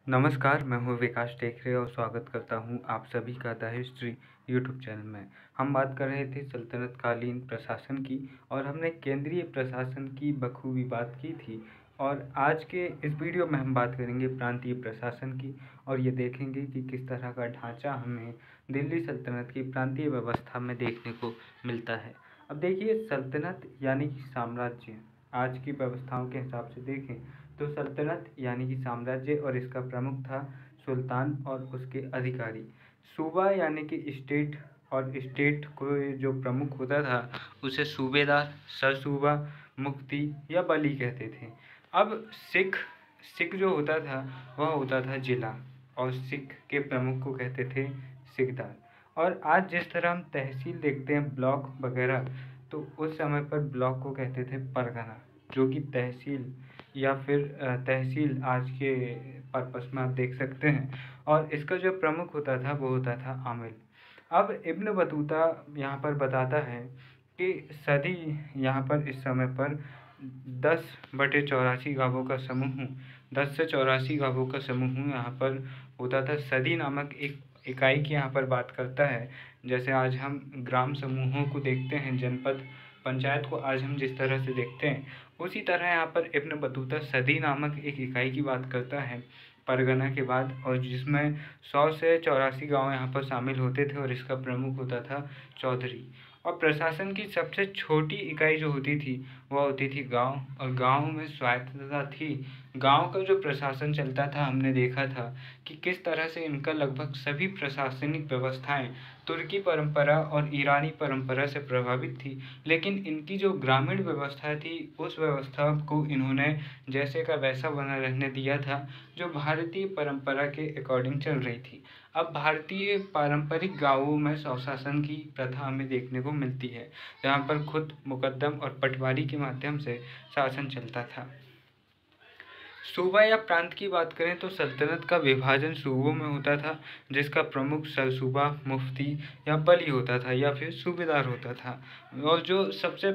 नमस्कार, मैं हूँ विकास टेकरे और स्वागत करता हूँ आप सभी का द हिस्ट्री यूट्यूब चैनल में। हम बात कर रहे थे सल्तनत कालीन प्रशासन की और हमने केंद्रीय प्रशासन की बखूबी बात की थी। और आज के इस वीडियो में हम बात करेंगे प्रांतीय प्रशासन की और ये देखेंगे कि किस तरह का ढांचा हमें दिल्ली सल्तनत की प्रांतीय व्यवस्था में देखने को मिलता है। अब देखिए, सल्तनत यानी कि साम्राज्य, आज की व्यवस्थाओं के हिसाब से देखें तो सल्तनत यानी कि साम्राज्य और इसका प्रमुख था सुल्तान और उसके अधिकारी। सूबा यानी कि स्टेट, और स्टेट को जो प्रमुख होता था उसे सूबेदार, सरसूबा, मुफ्ती या बली कहते थे। अब सिख सिख जो होता था वह होता था जिला, और सिख के प्रमुख को कहते थे सिकदार। और आज जिस तरह हम तहसील देखते हैं, ब्लॉक वगैरह, तो उस समय पर ब्लॉक को कहते थे परगना, जो कि तहसील या फिर तहसील आज के पर्पस में आप देख सकते हैं। और इसका जो प्रमुख होता था वो होता था आमिल। अब इब्न बतूता यहाँ पर बताता है कि सदी यहाँ पर इस समय पर 10/84 गांवों का समूह, 10 से 84 गांवों का समूह यहाँ पर होता था। सदी नामक एक इकाई की यहाँ पर बात करता है। जैसे आज हम ग्राम समूहों को देखते हैं, जनपद पंचायत को आज हम जिस तरह से देखते हैं, उसी तरह यहाँ पर इब्न बतूता सदी नामक एक इकाई की बात करता है परगना के बाद, और जिसमें 100 से 84 गाँव यहाँ पर शामिल होते थे और इसका प्रमुख होता था चौधरी। और प्रशासन की सबसे छोटी इकाई जो होती थी वह होती थी गांव, और गांव में स्वायत्तता थी। गांव का जो प्रशासन चलता था, हमने देखा था कि किस तरह से इनका लगभग सभी प्रशासनिक व्यवस्थाएं तुर्की परंपरा और ईरानी परंपरा से प्रभावित थी, लेकिन इनकी जो ग्रामीण व्यवस्था थी उस व्यवस्था को इन्होंने जैसे का वैसा बना रहने दिया था, जो भारतीय परंपरा के अकॉर्डिंग चल रही थी। अब भारतीय पारंपरिक गांवों में स्वशासन की प्रथा हमें देखने को मिलती है, जहाँ पर खुद मुकद्दम और पटवारी के माध्यम से शासन चलता था। सूबा या प्रांत की बात करें तो सल्तनत का विभाजन सूबों में होता था, जिसका प्रमुख सरसूबा, मुफ्ती या बली होता था या फिर सूबेदार होता था। और जो सबसे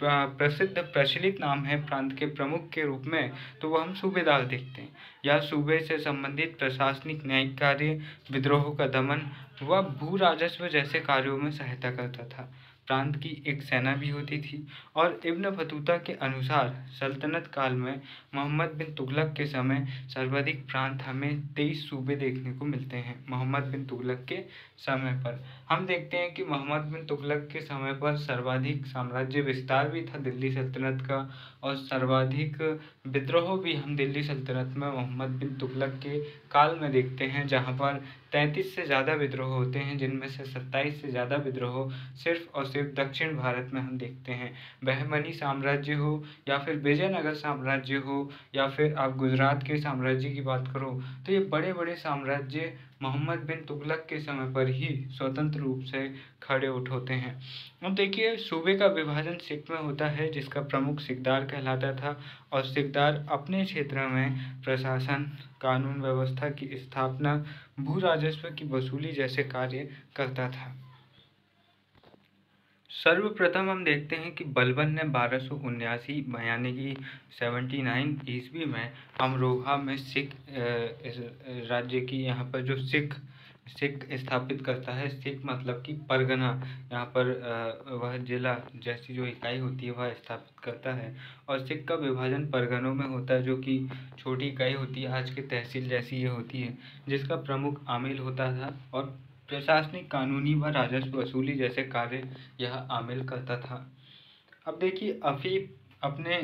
प्रसिद्ध प्रचलित नाम है प्रांत के प्रमुख के रूप में, तो वह हम सूबेदार देखते हैं। यह सूबे से संबंधित प्रशासनिक न्यायिक कार्य, विद्रोह का दमन व भू राजस्व जैसे कार्यों में सहायता करता था। प्रांत की एक सेना भी होती थी। और इब्न बतूता के अनुसार सल्तनत काल में मोहम्मद बिन तुगलक के समय सर्वाधिक प्रांत हमें 23 सूबे देखने को मिलते हैं। मोहम्मद बिन तुगलक के समय पर हम देखते हैं कि मोहम्मद बिन तुगलक के समय पर सर्वाधिक साम्राज्य विस्तार भी था दिल्ली सल्तनत का, और सर्वाधिक विद्रोह भी हम दिल्ली सल्तनत में मोहम्मद बिन तुगलक के काल में देखते हैं, जहाँ पर 33 से ज़्यादा विद्रोह होते हैं, जिनमें से 27 से ज़्यादा विद्रोह सिर्फ और सिर्फ दक्षिण भारत में हम देखते हैं। बहमनी साम्राज्य हो या फिर विजयनगर साम्राज्य हो या फिर आप गुजरात के साम्राज्य की बात करो, तो ये बड़े बड़े साम्राज्य मोहम्मद बिन तुगलक के समय पर ही स्वतंत्र रूप से खड़े उठ होते हैं। अब देखिए, सूबे का विभाजन सिख में होता है, जिसका प्रमुख सिकदार कहलाता था, और सिकदार अपने क्षेत्र में प्रशासन, कानून व्यवस्था की स्थापना, भू राजस्व की वसूली जैसे कार्य करता था। सर्वप्रथम हम देखते हैं कि बलबन ने 1279 यानी कि 79 ईस्वी में अमरोहा में सिख राज्य की यहाँ पर जो सिख स्थापित करता है। सिख मतलब कि परगना, यहाँ पर वह जिला जैसी जो इकाई होती है वह स्थापित करता है। और सिख का विभाजन परगनों में होता है, जो कि छोटी इकाई होती है, आज के तहसील जैसी ये होती है, जिसका प्रमुख आमिल होता था। और प्रशासनिक, कानूनी व राजस्व वसूली जैसे कार्य यह आमिल करता था। अब देखिए, अफी अपने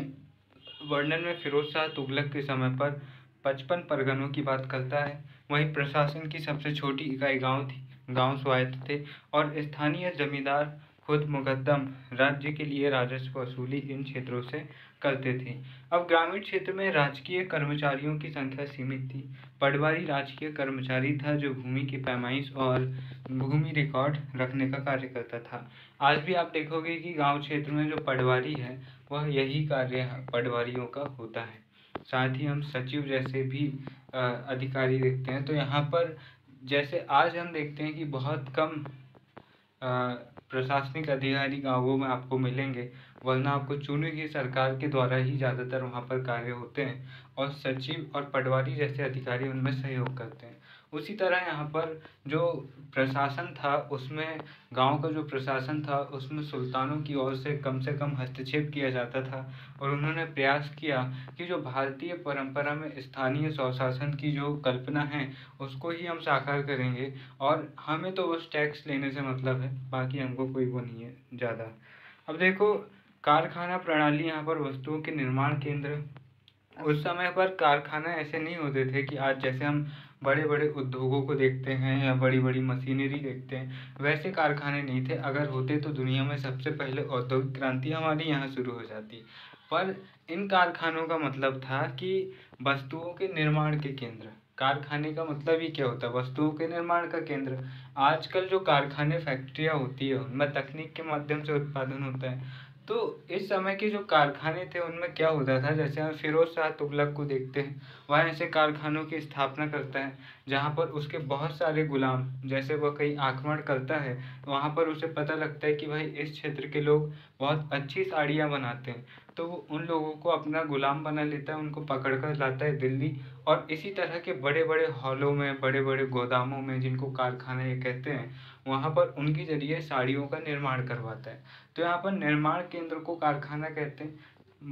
वर्णन में फिरोज शाह तुगलक के समय पर 55 परगनों की बात करता है। वहीं प्रशासन की सबसे छोटी इकाई गांव थी। गांव स्वायत्त थे और स्थानीय जमींदार खुद मुकद्दम राज्य के लिए राजस्व वसूली इन क्षेत्रों से करते थे। अब ग्रामीण क्षेत्र में राजकीय कर्मचारियों की संख्या सीमित थी। पटवारी राजकीय कर्मचारी था जो भूमि की पैमाइश और भूमि रिकॉर्ड रखने का कार्य करता था। आज भी आप देखोगे कि गांव क्षेत्र में जो पटवारी है वह यही कार्य पटवारियों का होता है। साथ ही हम सचिव जैसे भी अधिकारी देखते हैं। तो यहाँ पर जैसे आज हम देखते हैं कि बहुत कम प्रशासनिक अधिकारी गाँवों में आपको मिलेंगे, वरना आपको चुनी हुई सरकार के द्वारा ही ज़्यादातर वहाँ पर कार्य होते हैं। और सचिव और पटवारी जैसे अधिकारी उनमें सहयोग करते हैं। उसी तरह यहाँ पर जो प्रशासन था उसमें, गांव का जो प्रशासन था उसमें सुल्तानों की ओर से कम हस्तक्षेप किया जाता था और उन्होंने प्रयास किया कि जो भारतीय परंपरा में स्थानीय स्वशासन की जो कल्पना है उसको ही हम साकार करेंगे और हमें तो बस टैक्स लेने से मतलब है, बाकी हमको कोई वो नहीं है ज़्यादा। अब देखो, कारखाना प्रणाली यहाँ पर वस्तुओं के निर्माण केंद्र। उस समय पर कारखाना ऐसे नहीं होते थे कि आज जैसे हम बड़े बड़े उद्योगों को देखते हैं या बड़ी बड़ी मशीनरी देखते हैं, वैसे कारखाने नहीं थे। अगर होते तो दुनिया में सबसे पहले औद्योगिक क्रांति हमारी यहाँ शुरू हो जाती। पर इन कारखानों का मतलब था कि वस्तुओं के निर्माण के केंद्र। कारखाने का मतलब ही क्या होता है? वस्तुओं के निर्माण का केंद्र। आजकल जो कारखाने फैक्ट्रियाँ होती है उनमें तकनीक के माध्यम से उत्पादन होता है। तो इस समय के जो कारखाने थे उनमें क्या होता था, जैसे हम फिरोज शाह तुगलक को देखते हैं, वह ऐसे कारखानों की स्थापना करता है जहाँ पर उसके बहुत सारे गुलाम, जैसे वह कहीं आक्रमण करता है वहाँ पर उसे पता लगता है कि भाई इस क्षेत्र के लोग बहुत अच्छी साड़ियाँ बनाते हैं, तो वो उन लोगों को अपना गुलाम बना लेता है, उनको पकड़ कर लाता है दिल्ली। और इसी तरह के बड़े बड़े हॉलों में, बड़े बड़े गोदामों में, जिनको कारखाने ये कहते हैं, वहाँ पर उनके जरिए साड़ियों का निर्माण करवाता है। तो यहाँ पर निर्माण केंद्र को कारखाना कहते हैं।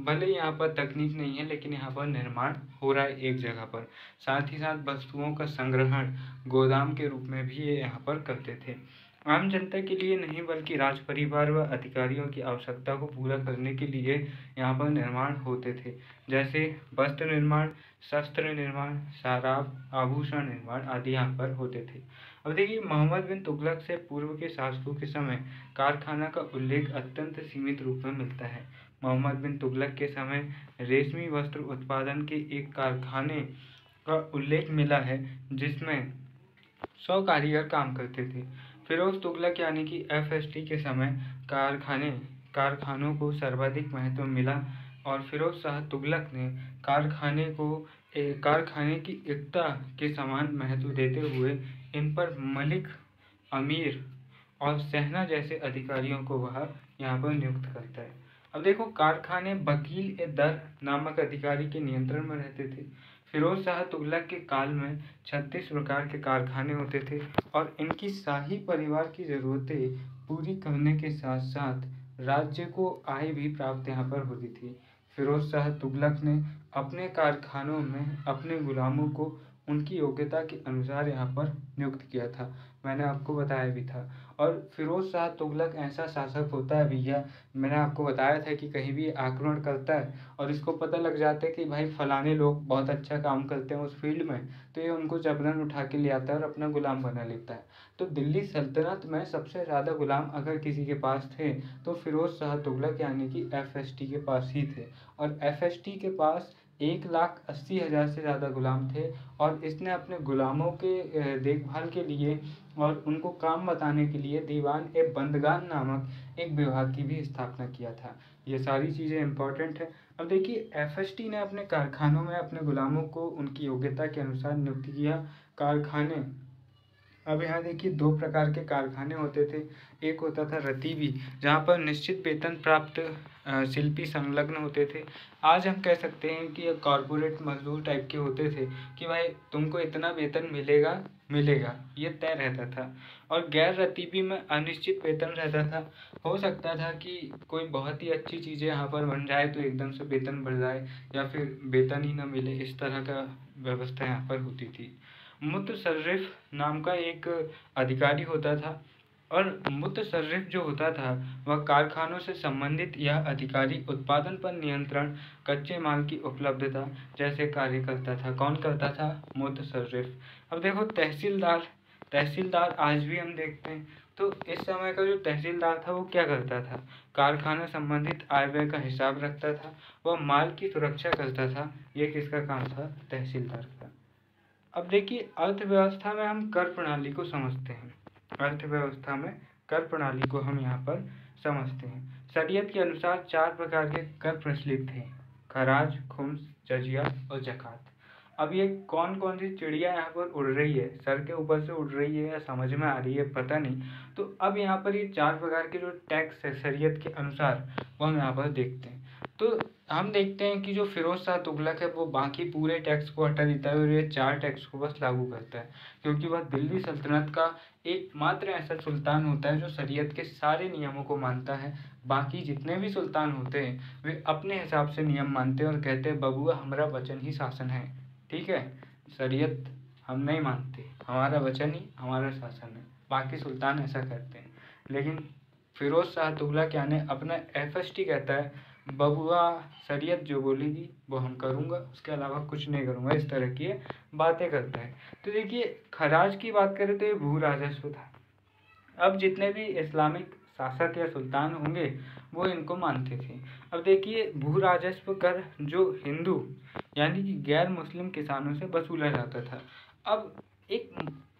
भले यहाँ पर तकनीक नहीं है लेकिन यहाँ पर निर्माण हो रहा है एक जगह पर। साथ ही साथ वस्तुओं का संग्रहण गोदाम के रूप में भी ये यहाँ पर करते थे। आम जनता के लिए नहीं बल्कि राज परिवार व अधिकारियों की आवश्यकता को पूरा करने के लिए यहाँ पर निर्माण होते थे, जैसे वस्त्र निर्माण, शस्त्र निर्माण, शराब, आभूषण निर्माण आदि यहाँ पर होते थे। अब देखिए, मोहम्मद बिन तुगलक से पूर्व के शासकों के समय कारखाना का उल्लेख अत्यंत सीमित रूप में मिलता है। मोहम्मद बिन तुगलक के समय रेशमी वस्त्र उत्पादन के एक कारखाने का उल्लेख मिला है जिसमें 100 कारीगर काम करते थे। फिरोज तुगलक यानी कि FST के समय कारखानों को सर्वाधिक महत्व मिला और फिरोज शाह तुगलक ने कारखाने की एकता के समान महत्व देते हुए इन पर मलिक, अमीर और सहना जैसे अधिकारियों को वह यहाँ पर नियुक्त करता है। अब देखो, कारखाने वकील ए दर नामक अधिकारी के नियंत्रण में रहते थे। फिरोज शाह तुगलक के काल में 36 प्रकार के कारखाने होते थे और इनकी शाही परिवार की ज़रूरतें पूरी करने के साथ साथ राज्य को आय भी प्राप्त यहाँ पर होती थी। फिरोज शाह तुगलक ने अपने कारखानों में अपने गुलामों को उनकी योग्यता के अनुसार यहाँ पर नियुक्त किया था, मैंने आपको बताया भी था। और फिरोज शाह तुगलक ऐसा शासक होता है भैया, मैंने आपको बताया था कि कहीं भी आक्रमण करता है और इसको पता लग जाता है कि भाई फलाने लोग बहुत अच्छा काम करते हैं उस फील्ड में, तो ये उनको जबरन उठा के ले आता है और अपना गुलाम बना लेता है। तो दिल्ली सल्तनत में सबसे ज़्यादा गुलाम अगर किसी के पास थे तो फिरोज शाह तुगलक यानी कि FST के पास ही थे। और FST के पास 1,80,000 से ज़्यादा गुलाम थे और इसने अपने गुलामों के देखभाल के लिए और उनको काम बताने के लिए दीवान ए बंदगान नामक एक विभाग की भी स्थापना किया था। ये सारी चीज़ें इम्पोर्टेंट है। अब देखिए, FST ने अपने कारखानों में अपने गुलामों को उनकी योग्यता के अनुसार नियुक्त किया। कारखाने, अब यहाँ देखिए, 2 प्रकार के कारखाने होते थे। एक होता था रतीबी, जहाँ पर निश्चित वेतन प्राप्त शिल्पी संलग्न होते थे। आज हम कह सकते हैं कि ये कॉरपोरेट मजदूर टाइप के होते थे कि भाई तुमको इतना वेतन मिलेगा, ये तय रहता था। और गैर रतीबी में अनिश्चित वेतन रहता था। हो सकता था कि कोई बहुत ही अच्छी चीज़ें यहाँ पर बन जाए तो एकदम से वेतन बढ़ जाए या फिर वेतन ही न मिले, इस तरह का व्यवस्था यहाँ पर होती थी। मुतसर्रिफ नाम का एक अधिकारी होता था और मुतसर्रिफ जो होता था वह कारखानों से संबंधित यह अधिकारी उत्पादन पर नियंत्रण, कच्चे माल की उपलब्धता जैसे कार्य करता था। कौन करता था? मुतसर्रिफ। अब देखो, तहसीलदार आज भी हम देखते हैं। तो इस समय का जो तहसीलदार था वो क्या करता था? कारखाना संबंधित आय व्यय का हिसाब रखता था, वह माल की सुरक्षा करता था। ये किसका काम था? तहसीलदार का। अब देखिए, अर्थव्यवस्था में हम कर प्रणाली को समझते हैं। अर्थव्यवस्था में कर प्रणाली को हम यहाँ पर समझते हैं। शरीयत के अनुसार 4 प्रकार के कर प्रचलित थे: खराज, खुम्स, जजिया और ज़कात। अब ये कौन कौन सी चिड़िया यहाँ पर उड़ रही है, सर के ऊपर से उड़ रही है या समझ में आ रही है पता नहीं। तो अब यहाँ पर ये 4 प्रकार के जो टैक्स है शरीयत के अनुसार वो हम यहाँ पर देखते हैं। तो हम देखते हैं कि जो फिरोज शाह तुगलक है वो बाकी पूरे टैक्स को हटा देता है और ये 4 टैक्स को बस लागू करता है, क्योंकि वह दिल्ली सल्तनत का एकमात्र ऐसा सुल्तान होता है जो शरीयत के सारे नियमों को मानता है। बाकी जितने भी सुल्तान होते हैं वे अपने हिसाब से नियम मानते हैं और कहते हैं बबुआ हमारा वचन ही शासन है, ठीक है, शरीयत हम नहीं मानते, हमारा वचन ही हमारा शासन है। बाकी सुल्तान ऐसा करते हैं, लेकिन फिरोज शाह तुगलक यानी अपना FST कहता है बबुआ शरीयत जो बोलेगी वो हम करूँगा, उसके अलावा कुछ नहीं करूँगा, इस तरह की बातें करता है। तो देखिए खराज की बात करें तो ये भू राजस्व था। अब जितने भी इस्लामिक शासक या सुल्तान होंगे वो इनको मानते थे। अब देखिए भू राजस्व कर जो हिंदू यानी कि गैर मुस्लिम किसानों से वसूला जाता था। अब एक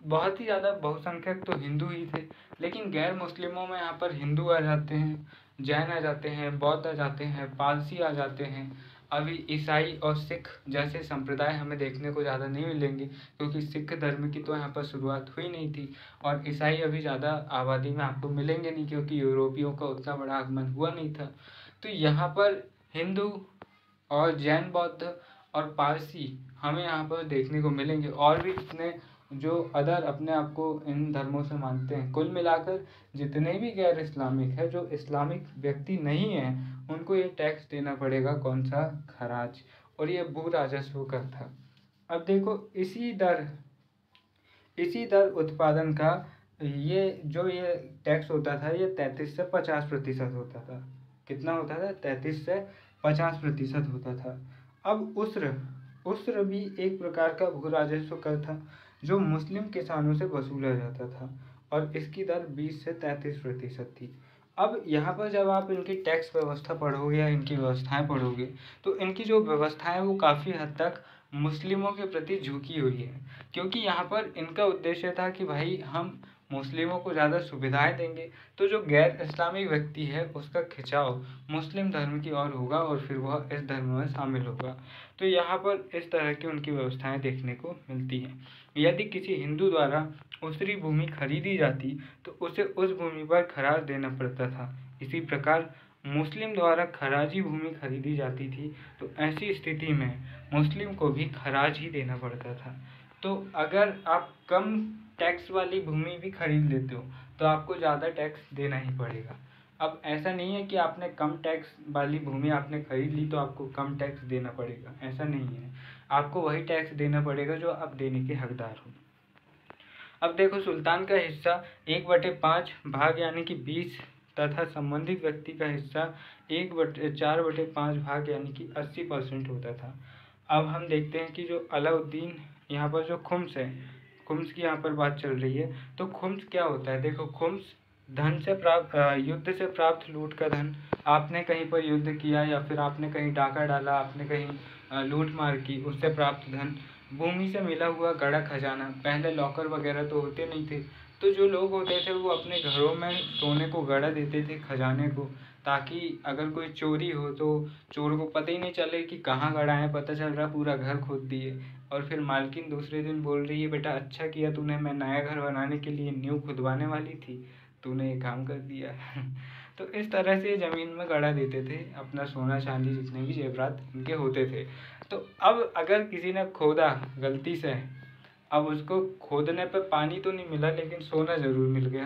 बहुत ही ज़्यादा बहुसंख्यक तो हिंदू ही थे, लेकिन गैर मुस्लिमों में यहाँ पर हिंदू आ जाते हैं, जैन आ जाते हैं, बौद्ध आ जाते हैं, पारसी आ जाते हैं। अभी ईसाई और सिख जैसे संप्रदाय हमें देखने को ज़्यादा नहीं मिलेंगे, क्योंकि सिख धर्म की तो यहाँ पर शुरुआत हुई नहीं थी, और ईसाई अभी ज़्यादा आबादी में आपको मिलेंगे नहीं, क्योंकि यूरोपियों का उतना बड़ा आगमन हुआ नहीं था। तो यहाँ पर हिंदू और जैन, बौद्ध और पारसी हमें यहाँ पर देखने को मिलेंगे, और भी जितने जो अदर अपने आप को इन धर्मों से मानते हैं। कुल मिलाकर जितने भी गैर इस्लामिक है, जो इस्लामिक व्यक्ति नहीं है, उनको ये टैक्स देना पड़ेगा, कौन सा, खराज, और ये भू राजस्व कर था। अब देखो इसी दर उत्पादन का ये टैक्स होता था, ये 33 से 50% होता था। कितना होता था? 33 से 50% होता था। अब उस्र भी एक प्रकार का भू राजस्व कर था जो मुस्लिम किसानों से वसूला जाता था, और इसकी दर 20 से 33% थी। अब यहाँ पर जब आप इनकी टैक्स व्यवस्था पढ़ोगे या इनकी व्यवस्थाएं पढ़ोगे तो इनकी जो व्यवस्थाएं वो काफ़ी हद तक मुस्लिमों के प्रति झुकी हुई है, क्योंकि यहाँ पर इनका उद्देश्य था कि भाई हम मुस्लिमों को ज़्यादा सुविधाएं देंगे, तो जो गैर इस्लामिक व्यक्ति है उसका खिंचाव मुस्लिम धर्म की ओर होगा और फिर वह इस धर्म में शामिल होगा। तो यहाँ पर इस तरह की उनकी व्यवस्थाएं देखने को मिलती हैं। यदि किसी हिंदू द्वारा उसरी भूमि खरीदी जाती तो उसे उस भूमि पर खराज देना पड़ता था। इसी प्रकार मुस्लिम द्वारा खराजी भूमि खरीदी जाती थी तो ऐसी स्थिति में मुस्लिम को भी खराज ही देना पड़ता था। तो अगर आप कम टैक्स वाली भूमि भी खरीद लेते हो तो आपको ज़्यादा टैक्स देना ही पड़ेगा। अब ऐसा नहीं है कि आपने कम टैक्स वाली भूमि आपने खरीद ली तो आपको कम टैक्स देना पड़ेगा, ऐसा नहीं है। आपको वही टैक्स देना पड़ेगा जो आप देने के हकदार हो। अब देखो सुल्तान का हिस्सा 1/5 भाग यानी कि 20 तथा संबंधित व्यक्ति का हिस्सा 4/5 भाग यानी कि 80% होता था। अब हम देखते हैं कि जो अलाउद्दीन यहाँ पर जो खुम्स है, खुम्स की यहाँ पर बात चल रही है। तो खुम्स क्या होता है? देखो खुम्स धन से प्राप्त युद्ध से प्राप्त लूट का धन। आपने कहीं पर युद्ध किया या फिर आपने कहीं डाका डाला, आपने कहीं लूट मार की, उससे प्राप्त धन। भूमि से मिला हुआ गड़ा खजाना। पहले लॉकर वगैरह तो होते नहीं थे, तो जो लोग होते थे वो अपने घरों में सोने को गड़ा देते थे, खजाने को, ताकि अगर कोई चोरी हो तो चोर को पता ही नहीं चले कि कहाँ गड़ा है, पता चल रहा पूरा घर खोद दिए। और फिर मालकिन दूसरे दिन बोल रही है बेटा अच्छा किया तूने, मैं नया घर बनाने के लिए नींव खुदवाने वाली थी, तूने ये काम कर दिया। तो इस तरह से ज़मीन में गड़ा देते थे अपना सोना चांदी जितने भी जेवरात इनके होते थे। तो अब अगर किसी ने खोदा गलती से, अब उसको खोदने पे पानी तो नहीं मिला लेकिन सोना ज़रूर मिल गया,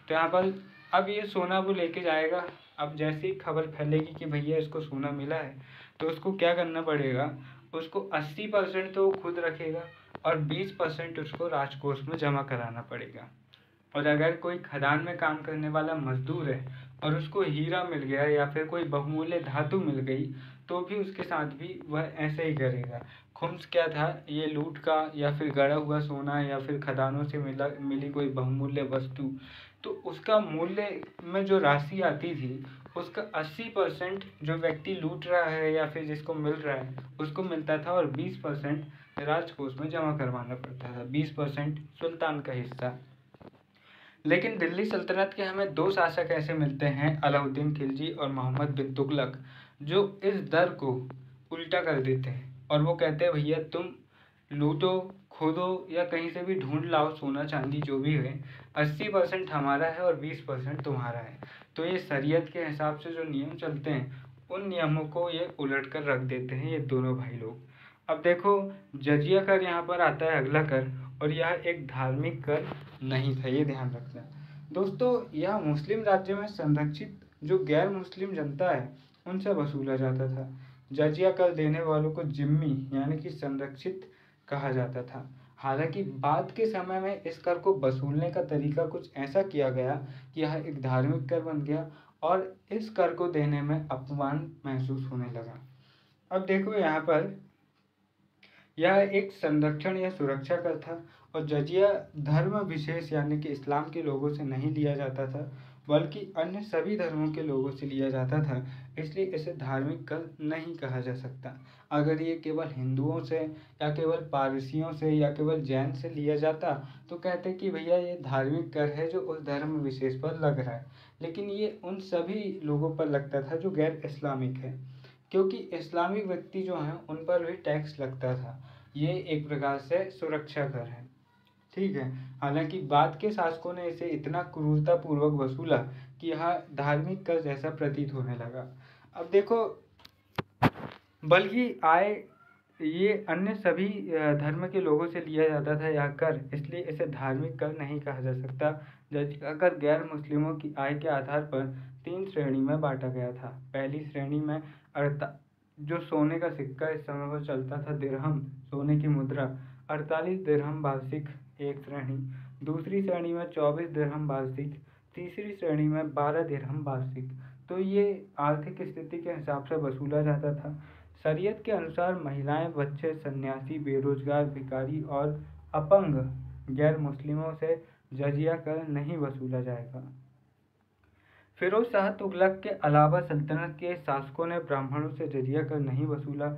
तो यहाँ पर अब ये सोना वो लेके जाएगा। अब जैसे ही खबर फैलेगी कि भैया इसको सोना मिला है तो उसको क्या करना पड़ेगा, उसको 80% तो वो खुद रखेगा और 20% उसको राजकोष में जमा कराना पड़ेगा। और अगर कोई खदान में काम करने वाला मजदूर है और उसको हीरा मिल गया या फिर कोई बहुमूल्य धातु मिल गई तो भी उसके साथ भी वह ऐसे ही करेगा। खुम्स क्या था? ये लूट का या फिर गड़ा हुआ सोना या फिर खदानों से मिली कोई बहुमूल्य वस्तु, तो उसका मूल्य में जो राशि आती थी उसका 80% जो व्यक्ति लूट रहा है या फिर जिसको मिल रहा है उसको मिलता था, और 20% राजकोष में जमा करवाना पड़ता था, 20% सुल्तान का हिस्सा। लेकिन दिल्ली सल्तनत के हमें 2 शासक ऐसे मिलते हैं, अलाउद्दीन खिलजी और मोहम्मद बिन तुगलक, जो इस दर को उल्टा कर देते हैं और वो कहते हैं भैया तुम लूटो, खोदो या कहीं से भी ढूंढ लाओ सोना चांदी जो भी है, 80% हमारा है और 20% तुम्हारा है। तो ये शरीयत के हिसाब से जो नियम चलते हैं उन नियमों को ये उलट कर रख देते हैं ये दोनों भाई लोग। अब देखो, जजिया कर यहाँ पर आता है अगला कर, और यह एक धार्मिक कर नहीं था, ये ध्यान रखना। दोस्तों, यह मुस्लिम राज्य में संरक्षित जो गैर मुस्लिम जनता है उनसे वसूला जाता था। जजिया कर देने वालों को जिम्मी यानी कि संरक्षित कहा जाता था। हालांकि बाद के समय में इस कर को वसूलने का तरीका कुछ ऐसा किया गया कि यह एक धार्मिक कर बन गया और इस कर को देने में अपमान महसूस होने लगा। अब देखो, यहाँ पर यह एक संरक्षण या सुरक्षा कर था और जजिया धर्म विशेष यानी कि इस्लाम के लोगों से नहीं लिया जाता था, बल्कि अन्य सभी धर्मों के लोगों से लिया जाता था, इसलिए इसे धार्मिक कर नहीं कहा जा सकता। अगर ये केवल हिंदुओं से या केवल पारसियों से या केवल जैन से लिया जाता तो कहते कि भैया ये धार्मिक कर है जो उस धर्म विशेष पर लग रहा है, लेकिन ये उन सभी लोगों पर लगता था जो गैर इस्लामिक है, क्योंकि इस्लामिक व्यक्ति जो हैं उन पर भी टैक्स लगता था। ये एक प्रकार से सुरक्षा कर है, ठीक है। हालांकि बाद के शासकों ने इसे इतना क्रूरतापूर्वक वसूला कि यह धार्मिक कर जैसा प्रतीत होने लगा। अब देखो, बल्कि ये अन्य सभी धर्म के लोगों से लिया जाता था यह कर, इसलिए इसे धार्मिक कर नहीं कहा जा सकता। जजिया कर गैर मुस्लिमों की आय के आधार पर 3 श्रेणी में बांटा गया था। पहली श्रेणी में जो सोने का सिक्का इस समय पर चलता था, दिरहम सोने की मुद्रा, 48 दिरहम वार्षिक एक श्रेणी। दूसरी श्रेणी में 24 दिरहम वार्षिक। तीसरी श्रेणी में 12 दिरहम वार्षिक। तो ये आर्थिक स्थिति के हिसाब से वसूला जाता था। शरीयत के अनुसार महिलाएं, बच्चे, सन्यासी, बेरोजगार, भिखारी और अपंग गैर मुस्लिमों से जजिया कर नहीं वसूला जाएगा। फिरोज शाह तुगलक के अलावा सल्तनत के शासकों ने ब्राह्मणों से जजिया कर नहीं वसूला।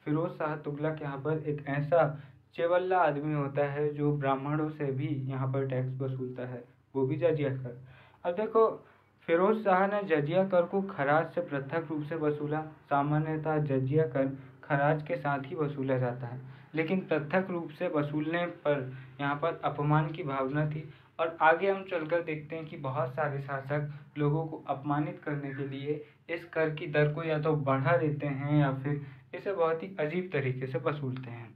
फिरोज शाह तुगलक यहाँ पर एक ऐसा चेवल्ला आदमी होता है जो ब्राह्मणों से भी यहाँ पर टैक्स वसूलता है, वो भी जजिया कर। अब देखो, फिरोज शाह ने जजिया कर को खराज से पृथक रूप से वसूला। सामान्यतः जजिया कर खराज के साथ ही वसूला जाता है, लेकिन पृथक रूप से वसूलने पर यहाँ पर अपमान की भावना थी। और आगे हम चलकर देखते हैं कि बहुत सारे शासक लोगों को अपमानित करने के लिए इस कर की दर को या तो बढ़ा देते हैं या फिर इसे बहुत ही अजीब तरीके से वसूलते हैं।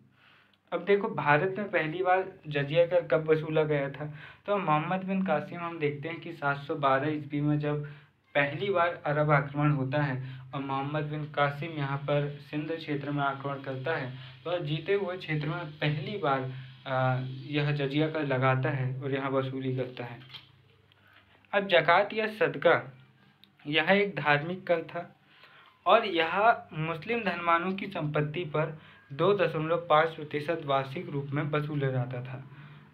अब देखो, भारत में पहली बार जजिया कर कब वसूला गया था, तो मोहम्मद बिन कासिम हम देखते हैं कि 712 ईस्वी में जब पहली बार अरब आक्रमण होता है और मोहम्मद बिन कासिम यहाँ पर सिंध क्षेत्र में आक्रमण करता है, तो जीते हुए क्षेत्र में पहली बार यह जजिया कर लगाता है और यहाँ वसूली करता है। अब जक़ात या सदका, यह एक धार्मिक कर था और यह मुस्लिम धनवानों की संपत्ति पर 2.5% वार्षिक रूप में वसूला जाता था।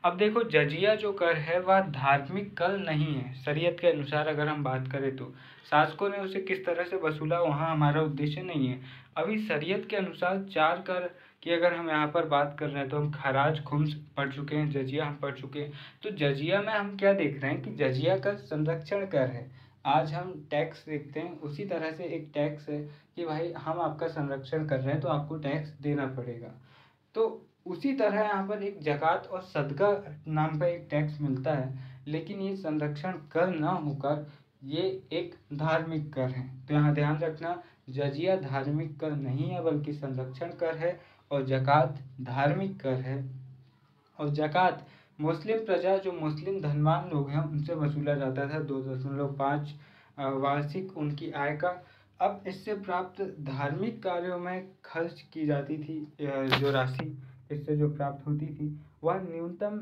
अब देखो, जजिया जो कर है वह धार्मिक कर नहीं है। शरीयत के अनुसार अगर हम बात करें तो शासकों ने उसे किस तरह से वसूला वहाँ हमारा उद्देश्य नहीं है। अभी शरीयत के अनुसार 4 कर की अगर हम यहाँ पर बात कर रहे हैं तो हम खराज, खुम्स पढ़ चुके हैं, जजिया हम पढ़ चुके हैं। तो जजिया में हम क्या देख रहे हैं कि जजिया कर संरक्षण कर है। आज हम टैक्स देखते हैं, उसी तरह से एक टैक्स है कि भाई हम आपका संरक्षण कर रहे हैं तो आपको टैक्स देना पड़ेगा। तो उसी तरह यहाँ पर एक ज़कात और सदका नाम का एक टैक्स मिलता है, लेकिन ये संरक्षण कर ना होकर ये एक धार्मिक कर है। तो यहाँ ध्यान रखना, जजिया धार्मिक कर नहीं है बल्कि संरक्षण कर है, और ज़कात धार्मिक कर है। और ज़कात मुस्लिम प्रजा जो मुस्लिम धनवान लोग हैं उनसे वसूला जाता था 2.5 वार्षिक उनकी आय का। अब इससे प्राप्त धार्मिक कार्यों में खर्च की जाती थी जो राशि इससे जो प्राप्त होती थी वह न्यूनतम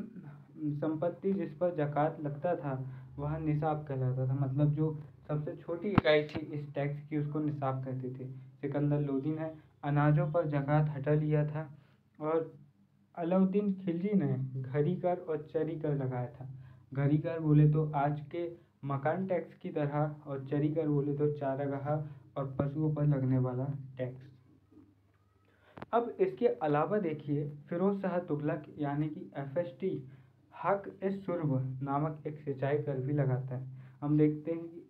संपत्ति जिस पर ज़कात लगता था वह निसाब कहलाता था। मतलब जो सबसे छोटी इकाई थी इस टैक्स की उसको निसाब कहते थे। सिकंदर लोदी ने अनाजों पर ज़कात हटा लिया था और अलाउद्दीन खिलजी ने घड़ी कर और चरी कर लगाया था। घड़ी कर बोले तो आज के मकान टैक्स की तरह और चरी कर बोले तो चारागाह और पशुओं पर लगने वाला टैक्स। अब इसके अलावा देखिए, फिरोज शाह तुगलक यानी कि FST हक ए सुर्ब नामक एक सिंचाई कर भी लगाता है। हम देखते हैं कि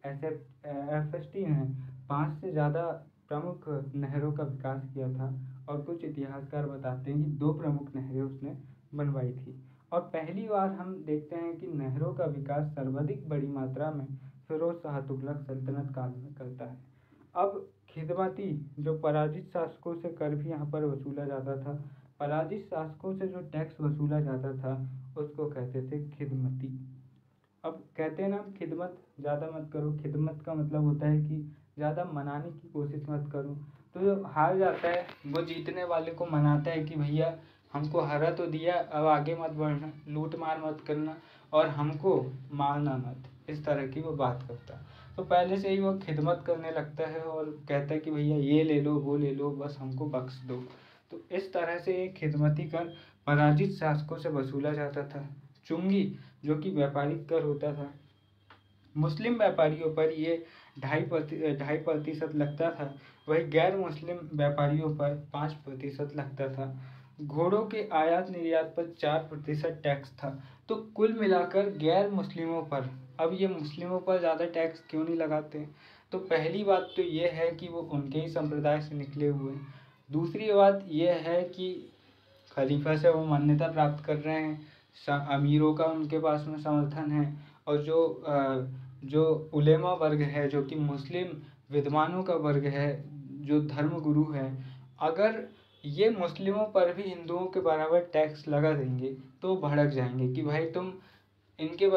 FST ने 5 से ज़्यादा प्रमुख नहरों का विकास किया था और कुछ इतिहासकार बताते हैं कि 2 प्रमुख नहरें उसने बनवाई थी। और पहली बार हम देखते हैं कि नहरों का विकास सर्वाधिक बड़ी मात्रा में फिरोज शाह तुगलक सल्तनत काल में करता है। अब खिदमती जो पराजित शासकों से कर भी यहाँ पर वसूला जाता था, पराजित शासकों से जो टैक्स वसूला जाता था उसको कहते थे खिदमती। अब कहते हैं ना, खिदमत ज़्यादा मत करो, खिदमत का मतलब होता है कि ज़्यादा मनाने की कोशिश मत करो। तो जो हार जाता है वो जीतने वाले को मनाता है कि भैया हमको हरा तो दिया, अब आगे मत बढ़ना, लूट मार मत करना और हमको मारना मत, इस तरह की वो बात करता है। तो पहले से ही वो खिदमत करने लगता है और कहता है कि भैया ये ले लो वो ले लो, बस हमको बख्श दो। तो इस तरह से ये खिदमती कर पराजित शासकों से वसूला जाता था। चुंगी जो कि व्यापारिक कर होता था, मुस्लिम व्यापारियों पर ये 2.5% लगता था, वही गैर मुस्लिम व्यापारियों पर 5% लगता था। घोड़ों के आयात निर्यात पर 4% टैक्स था। तो कुल मिलाकर गैर मुस्लिमों पर, अब ये मुस्लिमों पर ज़्यादा टैक्स क्यों नहीं लगाते? तो पहली बात तो ये है कि वो उनके ही संप्रदाय से निकले हुए हैं। दूसरी बात ये है कि खलीफा से वो मान्यता प्राप्त कर रहे हैं, अमीरों का उनके पास में समर्थन है, और जो उलेमा वर्ग है, जो कि मुस्लिम विद्वानों का वर्ग है, जो धर्म गुरु है, अगर ये मुस्लिमों पर भी हिंदुओं के बराबर टैक्स लगा देंगे तो भड़क जाएंगे कि भाई तुम इनके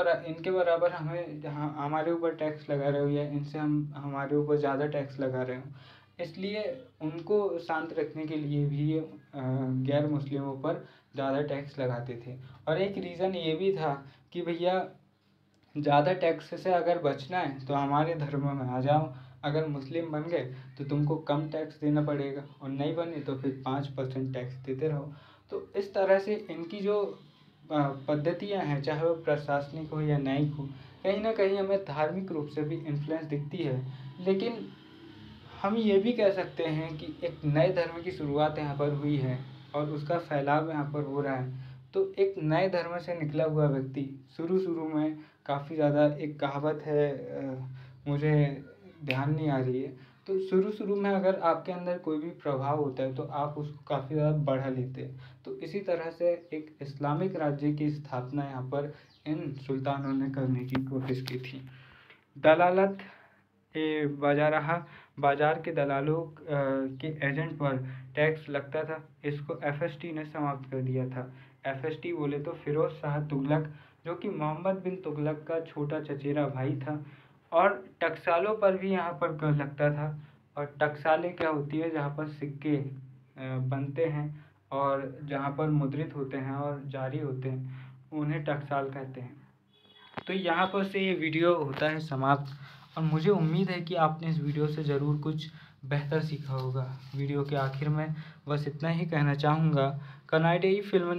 बराबर हमें हमारे ऊपर टैक्स लगा रहे हो, या इनसे हम हमारे ऊपर ज़्यादा टैक्स लगा रहे हो। इसलिए उनको शांत रखने के लिए भी गैर मुस्लिमों पर ज़्यादा टैक्स लगाते थे। और एक रीज़न ये भी था कि भैया ज़्यादा टैक्स से अगर बचना है तो हमारे धर्म में आ जाओ, अगर मुस्लिम बन गए तो तुमको कम टैक्स देना पड़ेगा, और नहीं बने तो फिर 5% टैक्स देते रहो। तो इस तरह से इनकी जो पद्धतियाँ हैं, चाहे वो प्रशासनिक हो या न्यायिक हो, कहीं ना कहीं हमें धार्मिक रूप से भी इन्फ्लुएंस दिखती है। लेकिन हम ये भी कह सकते हैं कि एक नए धर्म की शुरुआत यहाँ पर हुई है और उसका फैलाव यहाँ पर हो रहा है। तो एक नए धर्म से निकला हुआ व्यक्ति शुरू में काफ़ी ज़्यादा, एक कहावत है, मुझे ध्यान नहीं आ रही है, तो शुरू में अगर आपके अंदर कोई भी प्रभाव होता है तो आप उसको काफ़ी ज़्यादा बढ़ा लेते हैं। तो इसी तरह से एक इस्लामिक राज्य की स्थापना यहाँ पर इन सुल्तानों ने करने की कोशिश की थी। दलालत बाजार के दलालों के एजेंट पर टैक्स लगता था, इसको एफएसटी ने समाप्त कर दिया था। एफएसटी बोले तो फिरोज शाह तुगलक, जो कि मोहम्मद बिन तुगलक का छोटा चचेरा भाई था। और टकसालों पर भी यहाँ पर कर लगता था। और टकसालें क्या होती है? जहाँ पर सिक्के बनते हैं और जहाँ पर मुद्रित होते हैं और जारी होते हैं, उन्हें टकसाल कहते हैं। तो यहाँ पर से ये वीडियो होता है समाप्त, और मुझे उम्मीद है कि आपने इस वीडियो से ज़रूर कुछ बेहतर सीखा होगा। वीडियो के आखिर में बस इतना ही कहना चाहूँगा, कनाडाई फिल्म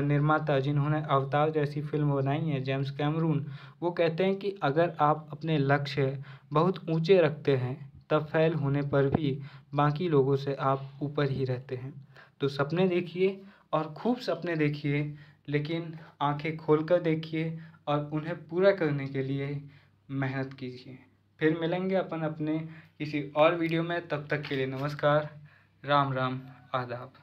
निर्माता जिन्होंने अवतार जैसी फिल्म बनाई है, जेम्स कैमरून, वो कहते हैं कि अगर आप अपने लक्ष्य बहुत ऊंचे रखते हैं तब फेल होने पर भी बाकी लोगों से आप ऊपर ही रहते हैं। तो सपने देखिए और खूब सपने देखिए, लेकिन आंखें खोलकर देखिए और उन्हें पूरा करने के लिए मेहनत कीजिए। फिर मिलेंगे अपन अपने किसी और वीडियो में, तब तक के लिए नमस्कार, राम राम, आदाब।